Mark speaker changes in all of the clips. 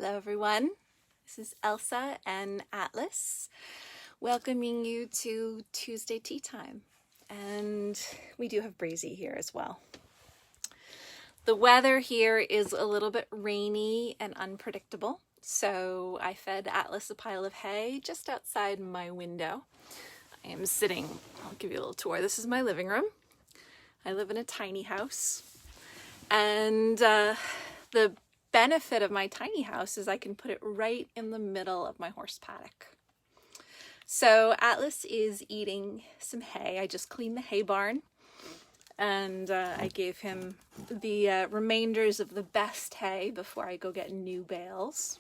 Speaker 1: Hello everyone, this is Elsa and Atlas welcoming you to Tuesday tea time, and we do have Breezy here as well. The weather here is a little bit rainy and unpredictable, so I fed Atlas a pile of hay just outside my window. I am sitting, I'll give you a little tour. This is my living room. I live in a tiny house, and the benefit of my tiny house is I can put it right in the middle of my horse paddock. So Atlas is eating some hay. I just cleaned the hay barn, and I gave him the remainders of the best hay before I go get new bales.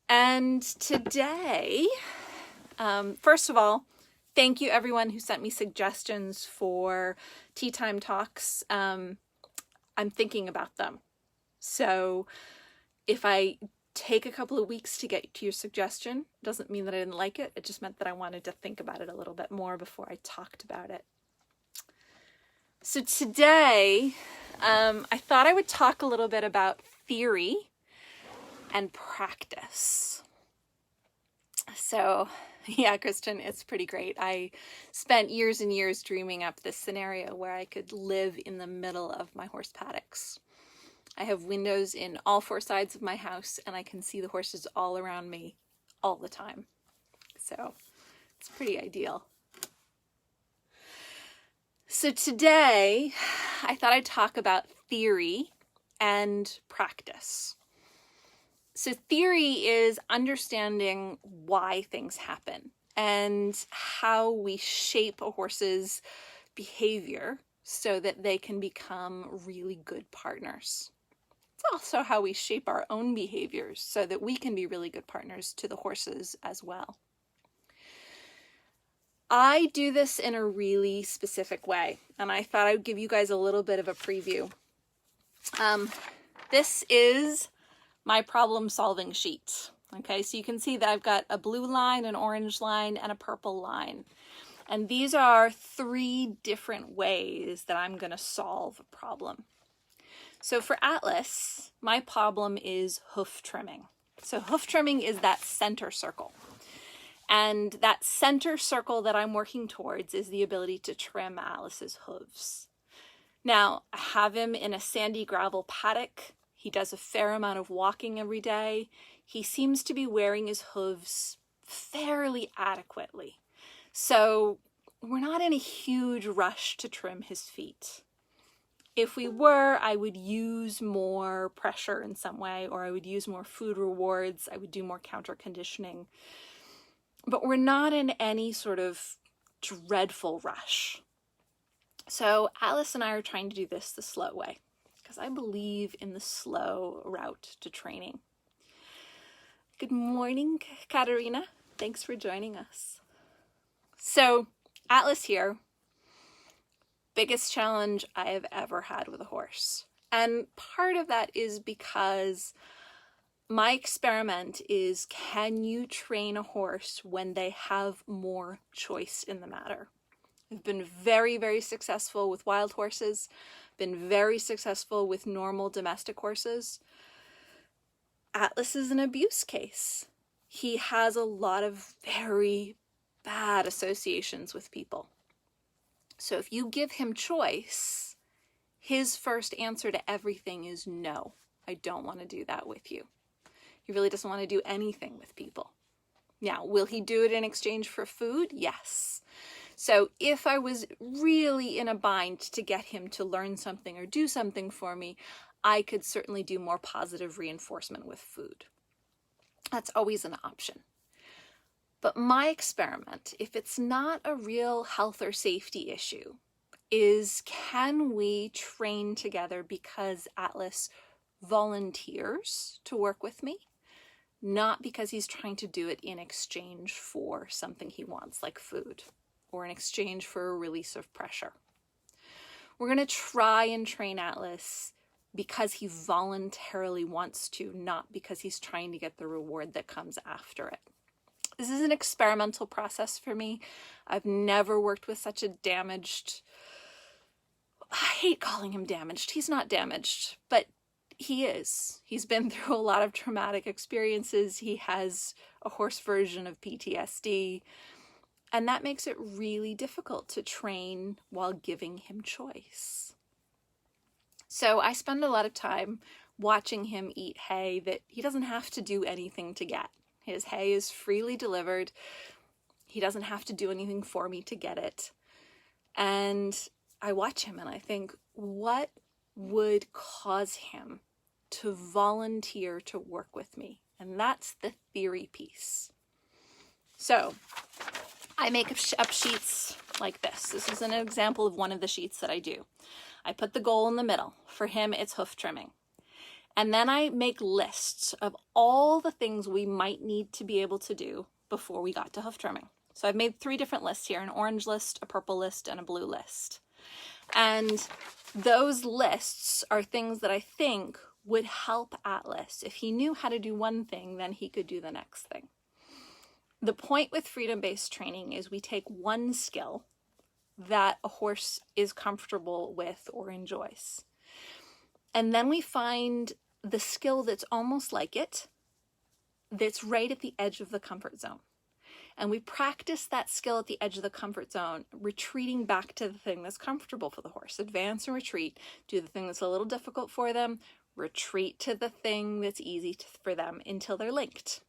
Speaker 1: And today, first of all, thank you everyone who sent me suggestions for tea time talks. I'm thinking about them. So if I take a couple of weeks to get to your suggestion, doesn't mean that I didn't like it. It just meant that I wanted to think about it a little bit more before I talked about it. So today, I thought I would talk a little bit about theory and practice. So yeah, Kristen, it's pretty great. I spent years and years dreaming up this scenario where I could live in the middle of my horse paddocks. I have windows in all four sides of my house, and I can see the horses all around me all the time. So it's pretty ideal. So today, I thought I'd talk about theory and practice. So theory is understanding why things happen and how we shape a horse's behavior so that they can become really good partners. It's also how we shape our own behaviors so that we can be really good partners to the horses as well. I do this in a really specific way, and I thought I would give you guys a little bit of a preview. This is my problem-solving sheet. Okay, so you can see that I've got a blue line, an orange line, and a purple line. And these are 3 different ways that I'm going to solve a problem. So for Atlas, my problem is hoof trimming. So hoof trimming is that center circle. And that center circle that I'm working towards is the ability to trim Atlas's hooves. Now, I have him in a sandy gravel paddock. He does a fair amount of walking every day. He seems to be wearing his hooves fairly adequately. So we're not in a huge rush to trim his feet. If we were, I would use more pressure in some way, or I would use more food rewards. I would do more counter conditioning. But we're not in any sort of dreadful rush. So Atlas and I are trying to do this the slow way, because I believe in the slow route to training. Good morning, Katerina. Thanks for joining us. So Atlas here. Biggest challenge I have ever had with a horse. And part of that is because my experiment is, can you train a horse when they have more choice in the matter? I've been very, very successful with wild horses, been very successful with normal domestic horses. Atlas is an abuse case. He has a lot of very bad associations with people. So if you give him choice, his first answer to everything is no, I don't want to do that with you. He really doesn't want to do anything with people. Now, will he do it in exchange for food? Yes. So if I was really in a bind to get him to learn something or do something for me, I could certainly do more positive reinforcement with food. That's always an option. But my experiment, if it's not a real health or safety issue, is can we train together because Atlas volunteers to work with me, not because he's trying to do it in exchange for something he wants, like food, or in exchange for a release of pressure. We're going to try and train Atlas because he voluntarily wants to, not because he's trying to get the reward that comes after it. This is an experimental process for me. I've never worked with such a damaged, I hate calling him damaged. He's not damaged, but he is. He's been through a lot of traumatic experiences. He has a horse version of PTSD, and that makes it really difficult to train while giving him choice. So I spend a lot of time watching him eat hay that he doesn't have to do anything to get. His hay is freely delivered. He doesn't have to do anything for me to get it. And I watch him and I think, what would cause him to volunteer to work with me? And that's the theory piece. So I make up sheets like this. This is an example of one of the sheets that I do. I put the goal in the middle. For him, it's hoof trimming. And then I make lists of all the things we might need to be able to do before we got to hoof trimming. So I've made 3 different lists here, an orange list, a purple list, and a blue list. And those lists are things that I think would help Atlas. If he knew how to do one thing, then he could do the next thing. The point with freedom-based training is we take one skill that a horse is comfortable with or enjoys. And then we find the skill that's almost like it, that's right at the edge of the comfort zone. And we practice that skill at the edge of the comfort zone, retreating back to the thing that's comfortable for the horse. Advance and retreat. Do the thing that's a little difficult for them. Retreat to the thing that's easy for them until they're linked.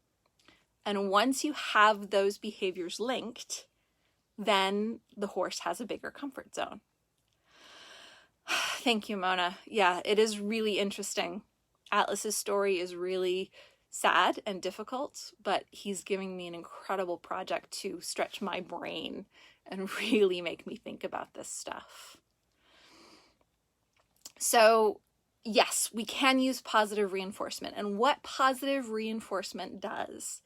Speaker 1: And once you have those behaviors linked, then the horse has a bigger comfort zone. Thank you, Mona. Yeah, it is really interesting. Atlas's story is really sad and difficult, but he's giving me an incredible project to stretch my brain and really make me think about this stuff. So yes, we can use positive reinforcement. And what positive reinforcement does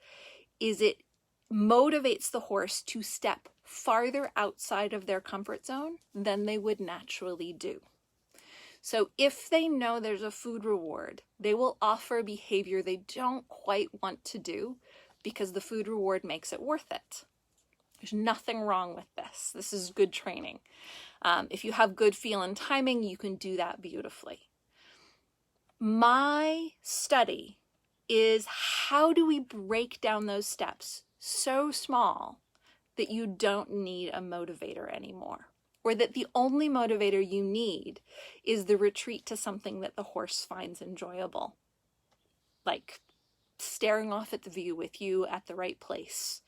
Speaker 1: is it motivates the horse to step farther outside of their comfort zone than they would naturally do. So if they know there's a food reward, they will offer a behavior they don't quite want to do because the food reward makes it worth it. There's nothing wrong with this. This is good training. If you have good feel and timing, you can do that beautifully. My study is, how do we break down those steps so small that you don't need a motivator anymore? Or that the only motivator you need is the retreat to something that the horse finds enjoyable. Like staring off at the view with you at the right place.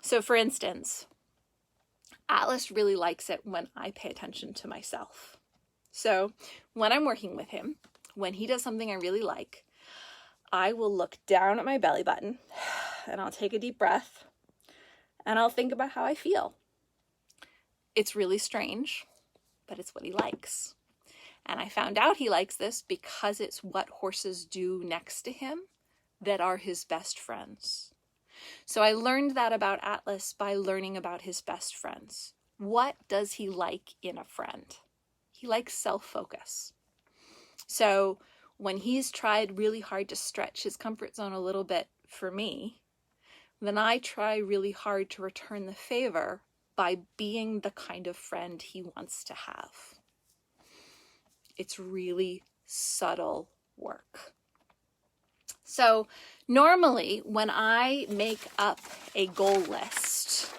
Speaker 1: So for instance, Atlas really likes it when I pay attention to myself. So when I'm working with him, when he does something I really like, I will look down at my belly button and I'll take a deep breath and I'll think about how I feel. It's really strange, but it's what he likes. And I found out he likes this because it's what horses do next to him that are his best friends. So I learned that about Atlas by learning about his best friends. What does he like in a friend? He likes self-focus. So when he's tried really hard to stretch his comfort zone a little bit for me, then I try really hard to return the favor by being the kind of friend he wants to have. It's really subtle work. So normally when I make up a goal list,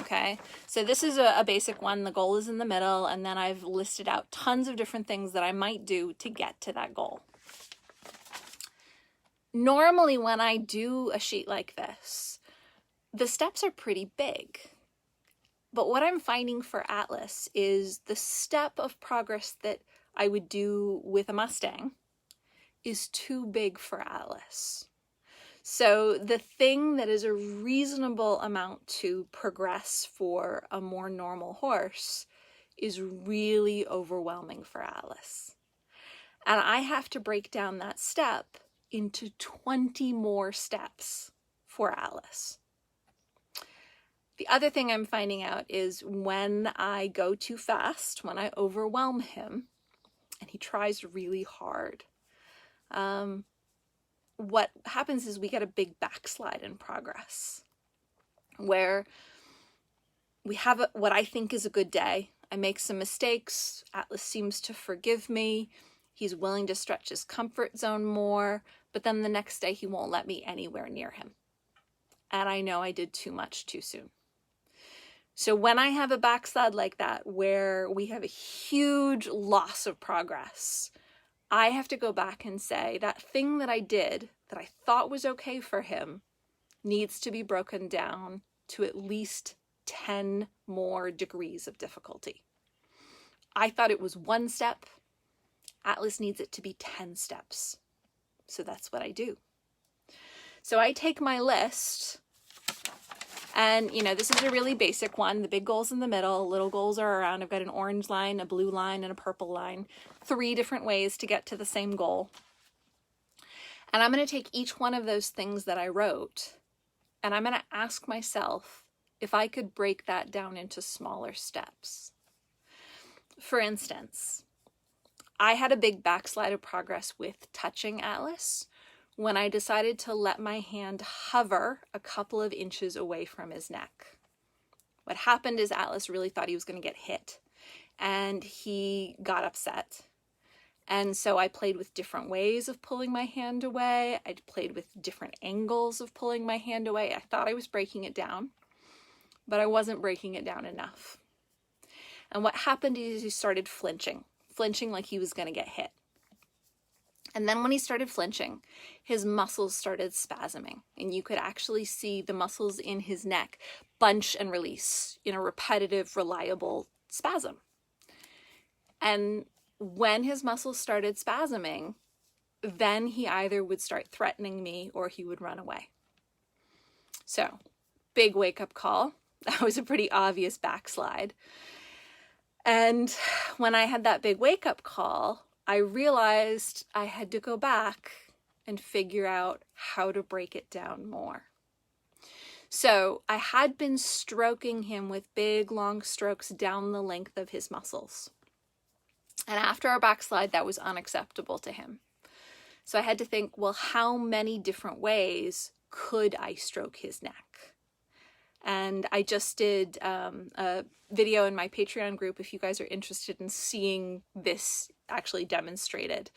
Speaker 1: okay, so this is a basic one. The goal is in the middle, and then I've listed out tons of different things that I might do to get to that goal. Normally when I do a sheet like this, the steps are pretty big. But what I'm finding for Atlas is the step of progress that I would do with a Mustang is too big for Atlas. So the thing that is a reasonable amount to progress for a more normal horse is really overwhelming for Atlas. And I have to break down that step into 20 more steps for Atlas. The other thing I'm finding out is when I go too fast, when I overwhelm him, and he tries really hard, what happens is we get a big backslide in progress, where we have what I think is a good day. I make some mistakes. Atlas seems to forgive me. He's willing to stretch his comfort zone more, but then the next day he won't let me anywhere near him. And I know I did too much too soon. So when I have a backslide like that, where we have a huge loss of progress, I have to go back and say that thing that I did that I thought was okay for him needs to be broken down to at least 10 more degrees of difficulty. I thought it was 1 step. Atlas needs it to be 10 steps. So that's what I do. So I take my list, and this is a really basic one. The big goal's in the middle, little goals are around. I've got an orange line, a blue line, and a purple line. 3 different ways to get to the same goal. And I'm going to take each one of those things that I wrote, and I'm going to ask myself if I could break that down into smaller steps. For instance, I had a big backslide of progress with touching Atlas when I decided to let my hand hover a couple of inches away from his neck. What happened is Atlas really thought he was going to get hit, and he got upset. And so I played with different ways of pulling my hand away. I played with different angles of pulling my hand away. I thought I was breaking it down, but I wasn't breaking it down enough. And what happened is he started flinching like he was going to get hit. And then when he started flinching, his muscles started spasming, and you could actually see the muscles in his neck bunch and release in a repetitive, reliable spasm. And when his muscles started spasming, then he either would start threatening me or he would run away. So, big wake-up call. That was a pretty obvious backslide. And when I had that big wake-up call, I realized I had to go back and figure out how to break it down more. So I had been stroking him with big, long strokes down the length of his muscles. And after our backslide, that was unacceptable to him. So I had to think, well, how many different ways could I stroke his neck? And I just did a video in my Patreon group, if you guys are interested in seeing this actually demonstrated.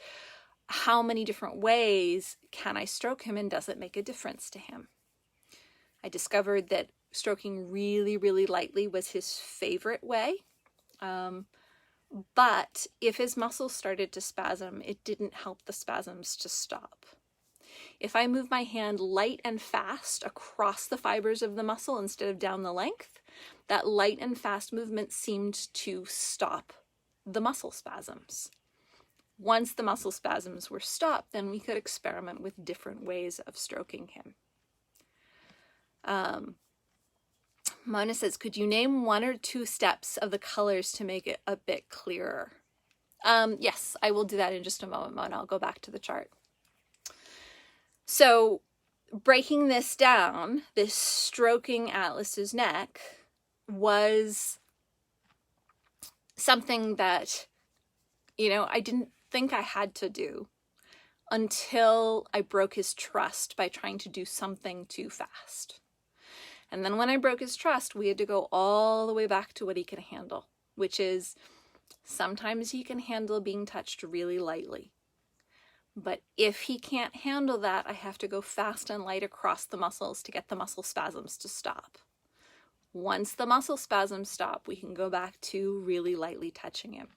Speaker 1: How many different ways can I stroke him, and does it make a difference to him? I discovered that stroking really, really lightly was his favorite way. But if his muscles started to spasm, it didn't help the spasms to stop. If I move my hand light and fast across the fibers of the muscle instead of down the length, that light and fast movement seemed to stop the muscle spasms. Once the muscle spasms were stopped, then we could experiment with different ways of stroking him. Mona says, could you name 1 or 2 steps of the colors to make it a bit clearer? Yes, I will do that in just a moment, Mona. I'll go back to the chart. So breaking this down, this stroking Atlas's neck was something that, I didn't think I had to do until I broke his trust by trying to do something too fast. And then when I broke his trust, we had to go all the way back to what he can handle, which is sometimes he can handle being touched really lightly. But if he can't handle that, I have to go fast and light across the muscles to get the muscle spasms to stop. Once the muscle spasms stop, we can go back to really lightly touching him.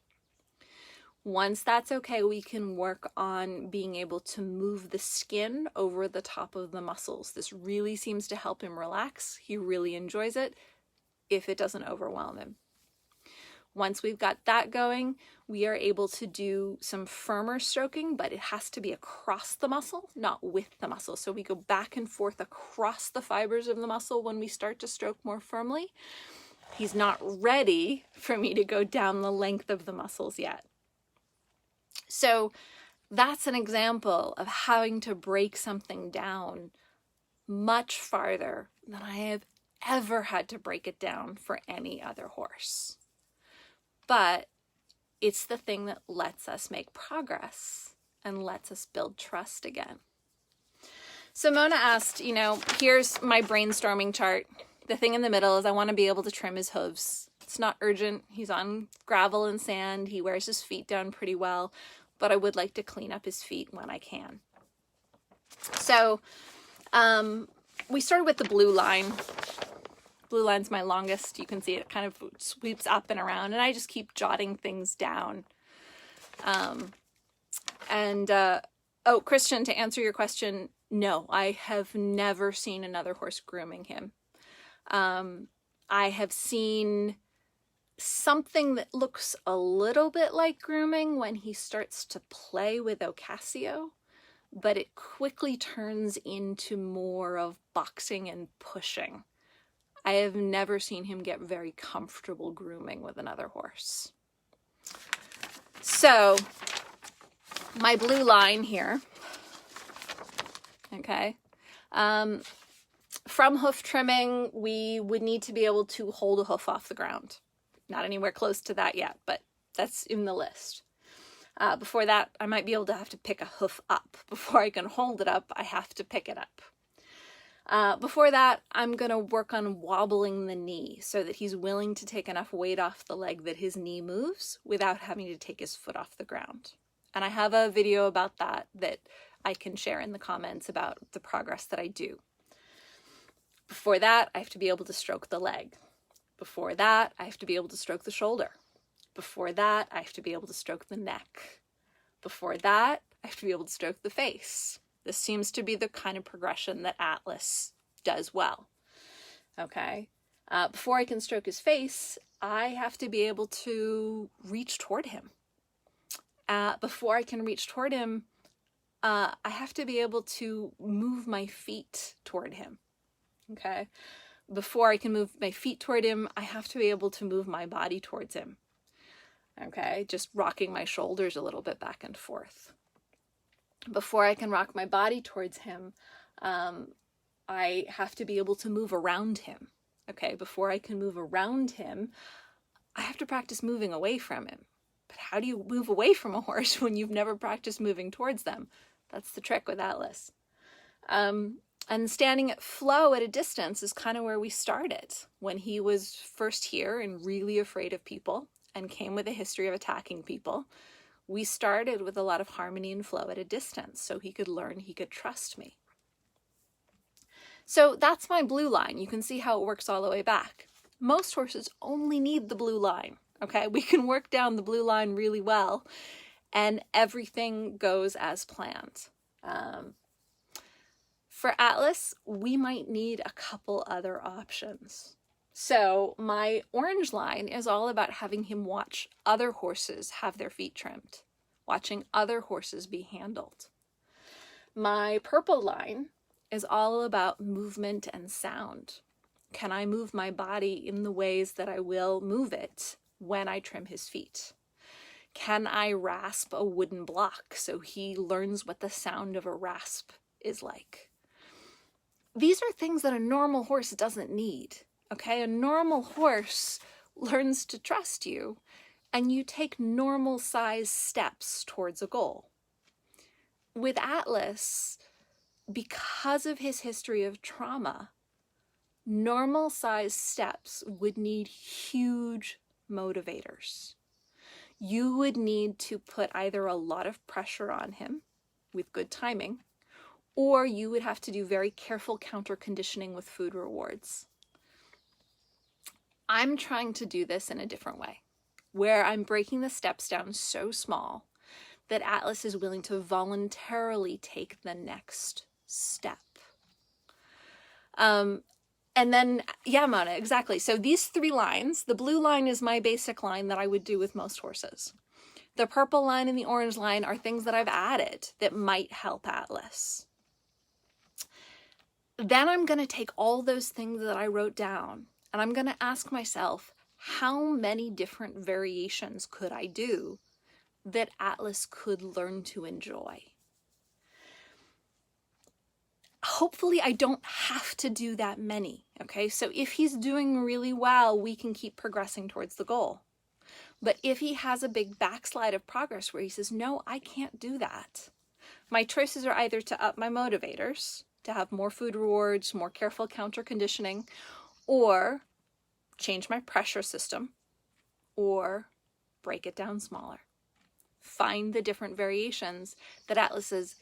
Speaker 1: Once that's okay, we can work on being able to move the skin over the top of the muscles. This really seems to help him relax. He really enjoys it if it doesn't overwhelm him. Once we've got that going, we are able to do some firmer stroking, but it has to be across the muscle, not with the muscle. So we go back and forth across the fibers of the muscle when we start to stroke more firmly. He's not ready for me to go down the length of the muscles yet. So that's an example of having to break something down much farther than I have ever had to break it down for any other horse. But it's the thing that lets us make progress and lets us build trust again. So Mona asked, here's my brainstorming chart. The thing in the middle is I want to be able to trim his hooves. It's not urgent. He's on gravel and sand. He wears his feet down pretty well. but I would like to clean up his feet when I can. So we started with the blue line. Blue line's my longest. You can see it kind of sweeps up and around, and I just keep jotting things down. Oh, Christian, to answer your question, no, I have never seen another horse grooming him. I have seen something that looks a little bit like grooming when he starts to play with Ocasio, but it quickly turns into more of boxing and pushing. I have never seen him get very comfortable grooming with another horse. So, my blue line here, okay, from hoof trimming, we would need to be able to hold a hoof off the ground. Not anywhere close to that yet, but that's in the list. Before that, I might be able to have to pick a hoof up. Before I can hold it up, I have to pick it up. Before that, I'm going to work on wobbling the knee so that he's willing to take enough weight off the leg that his knee moves without having to take his foot off the ground. And I have a video about that I can share in the comments about the progress that I do. Before that, I have to be able to stroke the leg. Before that, I have to be able to stroke the shoulder. Before that, I have to be able to stroke the neck. Before that, I have to be able to stroke the face. This seems to be the kind of progression that Atlas does well. Okay. Before I can stroke his face, I have to be able to reach toward him. Before I can reach toward him, I have to be able to move my feet toward him. Okay. Before I can move my feet toward him, I have to be able to move my body towards him. Okay, just rocking my shoulders a little bit back and forth. Before I can rock my body towards him, I have to be able to move around him. Okay, before I can move around him, I have to practice moving away from him. But how do you move away from a horse when you've never practiced moving towards them? That's the trick with Atlas. And standing at flow at a distance is kind of where we started. When he was first here and really afraid of people and came with a history of attacking people, we started with a lot of harmony and flow at a distance so he could learn, he could trust me. So that's my blue line. You can see how it works all the way back. Most horses only need the blue line, okay? We can work down the blue line really well and everything goes as planned. For Atlas, we might need a couple other options. So my orange line is all about having him watch other horses have their feet trimmed, watching other horses be handled. My purple line is all about movement and sound. Can I move my body in the ways that I will move it when I trim his feet? Can I rasp a wooden block so he learns what the sound of a rasp is like? These are things that a normal horse doesn't need, okay? A normal horse learns to trust you, and you take normal size steps towards a goal. With Atlas, because of his history of trauma, normal size steps would need huge motivators. You would need to put either a lot of pressure on him with good timing, or you would have to do very careful counter conditioning with food rewards. I'm trying to do this in a different way, where I'm breaking the steps down so small that Atlas is willing to voluntarily take the next step. And then, yeah, Mona, exactly. So these three lines, the blue line is my basic line that I would do with most horses. The purple line and the orange line are things that I've added that might help Atlas. Then I'm going to take all those things that I wrote down and I'm going to ask myself, how many different variations could I do that Atlas could learn to enjoy? Hopefully I don't have to do that many, okay? So if he's doing really well, we can keep progressing towards the goal. But if he has a big backslide of progress where he says, no, I can't do that, my choices are either to up my motivators, to have more food rewards, more careful counter conditioning, or change my pressure system, or break it down smaller. find the different variations that Atlas says,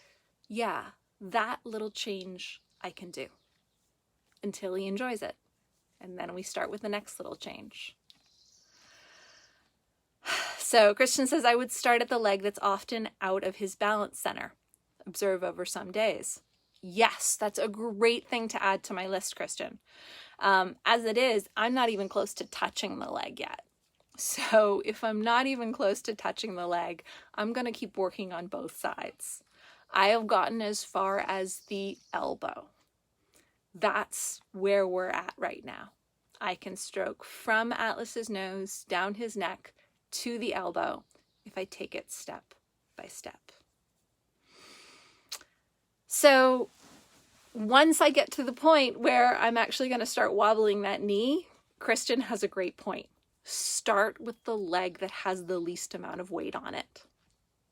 Speaker 1: yeah, that little change I can do, until he enjoys it. And then we start with the next little change. So Christian says, I would start at the leg that's often out of his balance center. Observe over some days. Yes, that's a great thing to add to my list, Christian. As it is, I'm not even close to touching the leg yet. So if I'm not even close to touching the leg, I'm going to keep working on both sides. I have gotten as far as the elbow. That's where we're at right now. I can stroke from Atlas's nose down his neck to the elbow if I take it step by step. So once I get to the point where I'm actually going to start wobbling that knee, Christian has a great point. Start with the leg that has the least amount of weight on it.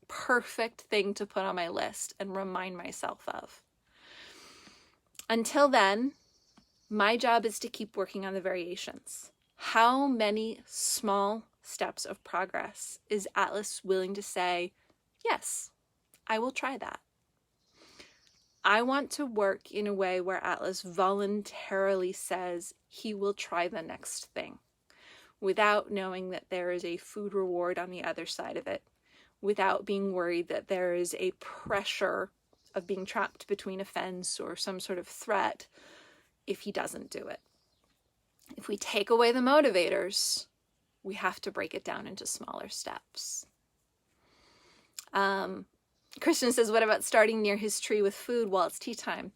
Speaker 1: Perfect thing to put on my list and remind myself of. Until then, my job is to keep working on the variations. How many small steps of progress is Atlas willing to say, yes, I will try that? I want to work in a way where Atlas voluntarily says he will try the next thing, without knowing that there is a food reward on the other side of it, without being worried that there is a pressure of being trapped between a fence or some sort of threat if he doesn't do it. If we take away the motivators, we have to break it down into smaller steps. Christian says, what about starting near his tree with food while it's tea time?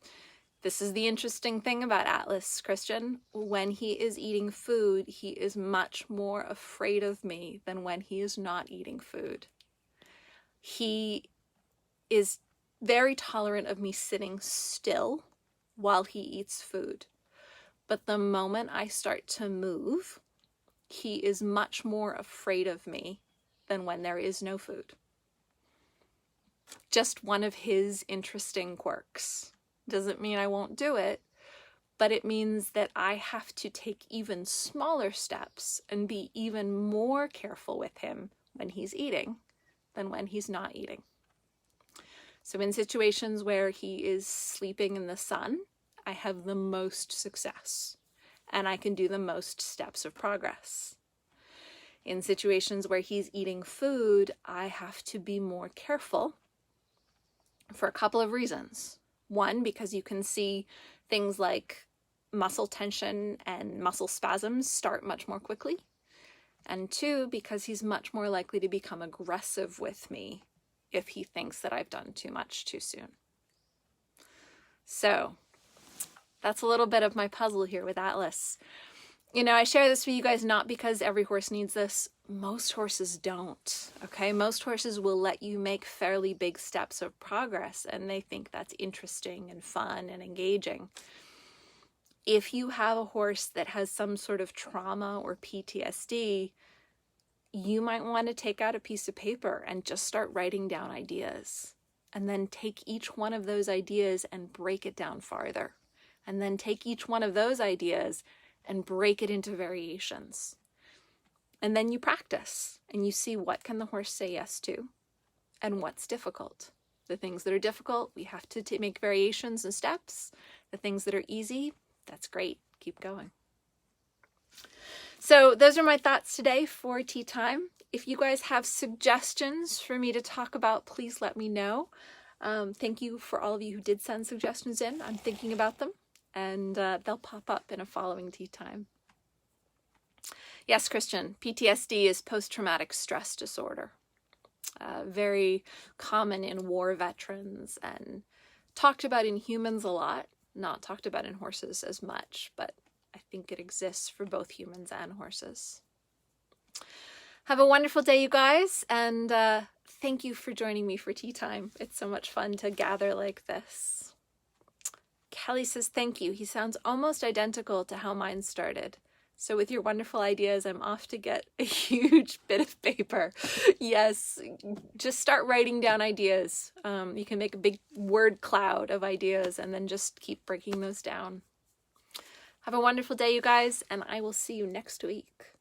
Speaker 1: This is the interesting thing about Atlas, Christian. When he is eating food, he is much more afraid of me than when he is not eating food. He is very tolerant of me sitting still while he eats food. But the moment I start to move, he is much more afraid of me than when there is no food. Just one of his interesting quirks. Doesn't mean I won't do it, but it means that I have to take even smaller steps and be even more careful with him when he's eating than when he's not eating. So in situations where he is sleeping in the sun, I have the most success and I can do the most steps of progress. In situations where he's eating food, I have to be more careful for a couple of reasons. One, because you can see things like muscle tension and muscle spasms start much more quickly. And two, because he's much more likely to become aggressive with me if he thinks that I've done too much too soon. So that's a little bit of my puzzle here with Atlas. You know, I share this with you guys not because every horse needs this. Most horses don't, okay? Most horses will let you make fairly big steps of progress and they think that's interesting and fun and engaging. If you have a horse that has some sort of trauma or PTSD, you might want to take out a piece of paper and just start writing down ideas. And then take each one of those ideas and break it down farther. And then take each one of those ideas and break it into variations. And then you practice and you see what can the horse say yes to and what's difficult. The things that are difficult, we have to make variations and steps. The things that are easy, that's great. Keep going. So those are my thoughts today for tea time. If you guys have suggestions for me to talk about, please let me know. Thank you for all of you who did send suggestions in. I'm thinking about them. And they'll pop up in a following tea time. Yes, Christian, PTSD is post-traumatic stress disorder. Very common in war veterans and talked about in humans a lot, not talked about in horses as much, but I think it exists for both humans and horses. Have a wonderful day, you guys, and thank you for joining me for tea time. It's so much fun to gather like this. Kelly says, thank you. He sounds almost identical to how mine started. So with your wonderful ideas, I'm off to get a huge bit of paper. Yes, just start writing down ideas. You can make a big word cloud of ideas and then just keep breaking those down. Have a wonderful day, you guys, and I will see you next week.